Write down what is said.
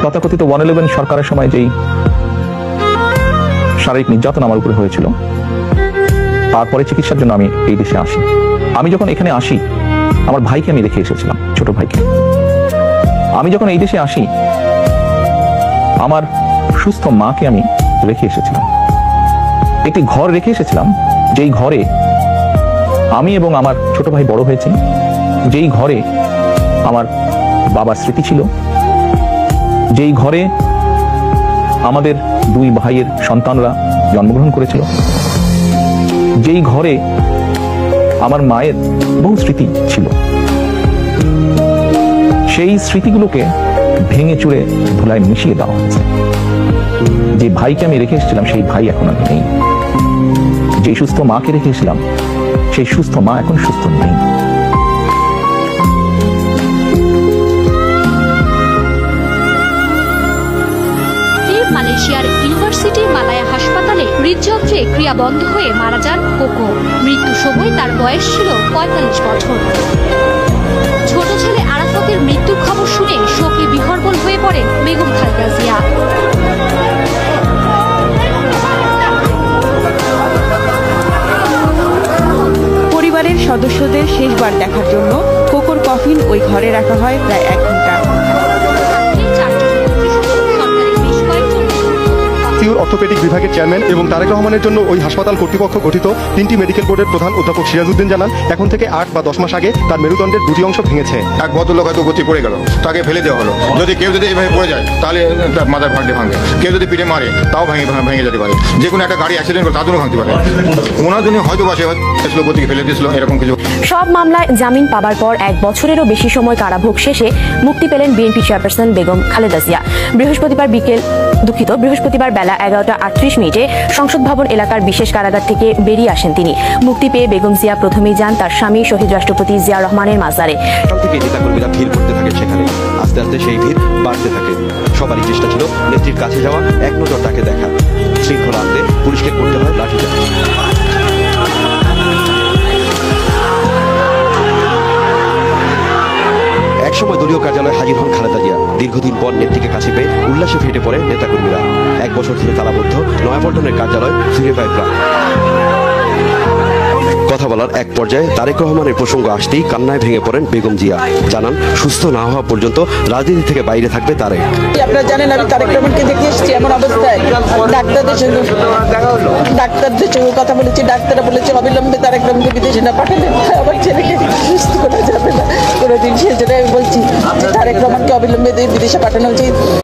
তথাকথিত 111 সরকারের সময় যেই শারীরিক নির্যাতন আমার উপরে হয়েছিল, তারপরে চিকিৎসার জন্য আমি এই দেশে আসি। আমি যখন এখানে আসি, আমার ভাইকে আমি রেখে এসেছিলাম, ছোট ভাইকে। আমি যখন এই দেশে আসি, আমার সুস্থ মাকে আমি রেখে এসেছিলাম। একটি ঘর রেখে এসেছিলাম, যেই ঘরে আমি এবং আমার ছোট ভাই বড় হয়েছি, যেই ঘরে আমার বাবার স্মৃতি ছিল, যেই ঘরে আমাদের 2 ভাইয়ের সন্তানরা জন্মগ্রহণ করেছিল, যেই ঘরে আমার মায়ের বহু স্মৃতি ছিল। সেই স্মৃতিগুলোকে ভেঙে চুরে ধুলায় মিশিয়ে দেওয়া হয়েছে। যে ভাইকে আমি রেখে এসেছিলাম, সেই ভাই এখন আর নেই। যে সুস্থ মাকে রেখে এসেছিলাম, সেই সুস্থ মা এখন সুস্থ নেই। মালয়েশিয়ার ইউনিভার্সিটি মালায়া হাসপাতালে হৃদযন্ত্রে ক্রিয়া বন্ধ হয়ে মারা যান কোকো। মৃত্যুর সময় তার বয়স ছিল 45 বছর। ছোট ছেলে আরাফাতের মৃত্যুর খবর শুনে শোকে বিহ্বল হয়ে পড়েন বেগম খালেদা জিয়া। পরিবারের সদস্যদের শেষবার দেখার জন্য কোকোর কফিন ওই ঘরে রাখা হয় প্রায় 1 ঘন্টা। অর্থোপেডিক বিভাগের চেয়ারম্যান এবং তারেক রহমানের জন্য ওই হাসপাতাল কর্তৃপক্ষ গঠিত 3টি মেডিকেল বোর্ডের প্রধান অধ্যাপক সিরাজউদ্দিন জানান, এখন থেকে 8 বা 10 মাস আগে তার মেরুদণ্ডের 2টি অংশ ভেঙেছে। এক ভদ্রলোক হয়তো গতি পড়ে গেল, তাকে ফেলে দেওয়া হলো। যদি কেউ যদি এইভাবে পড়ে যায়, তাহলে তার মাথার ভাঙতে ভাঙবে। কেউ যদি পিঠে মারে, তাও ভেঙে যেতে পারে। যে কোনো একটা গাড়ি অ্যাক্সিডেন্ট করে তাদেরও ভাঙতে পারে। ওনার জন্য হয়তো বাসে গতিকে ফেলে দিয়েছিল, এরকম কিছু। সব মামলায় জামিন পাবার পর 1 বছরেরও বেশি সময় কারাভোগ শেষে মুক্তি পেলেন বিএনপি চেয়ারপারসন বেগম খালেদা জিয়া। বৃহস্পতিবার বেলা 11:38 সংসদ ভবন এলাকার বিশেষ কারাগার থেকে বেরিয়ে আসেন তিনি। মুক্তি পেয়ে বেগম জিয়া প্রথমেই যান তার স্বামী শহীদ রাষ্ট্রপতি জিয়া রহমানের মাজারে। নেতাকর্মীরা ভিড় করতে থাকেন সেখানে। আস্তে আস্তে সেই ভিড় বাড়তে থাকে। সবারই চেষ্টা ছিল নেত্রীর কাছে যাওয়া, এক নজর তাকে দেখা। শৃঙ্খলা আনতে পুলিশকে করতে হয় লাঠিচার্জ। একসময় দলীয় কার্যালয়ে হাজির হন খালেদা জিয়া। দীর্ঘদিন পর নেত্রীকে কাছে পেয়ে উল্লাসে ফেটে পড়ে নেতাকর্মীরা। 1 বছর ধরে তালাবদ্ধ নয়াপল্টনের কার্যালয় ফিরে পায় প্রাণ। কথা বলার এক পর্যায়ে তারেক রহমানের প্রসঙ্গ আসতেই কান্নায় ভেঙে পড়েন বেগম জিয়া। জানান, সুস্থ না হওয়া পর্যন্ত রাজনীতি থেকে বাইরে থাকবে তারেক। আপনারা জানেন, আমি তারেক রহমানকে দেখে এসেছি এমন অবস্থায়। ডাক্তারদের সঙ্গে কথা বলেছি। ডাক্তাররা বলেছে অবিলম্বে তারেক রহমানকে বিদেশে না পাঠালে আমার ছেলেকে সুস্থ করা যাবে না কোনোদিন। সেজন্য আমি বলছি যে তারেক রহমানকে অবিলম্বে বিদেশে পাঠানো উচিত।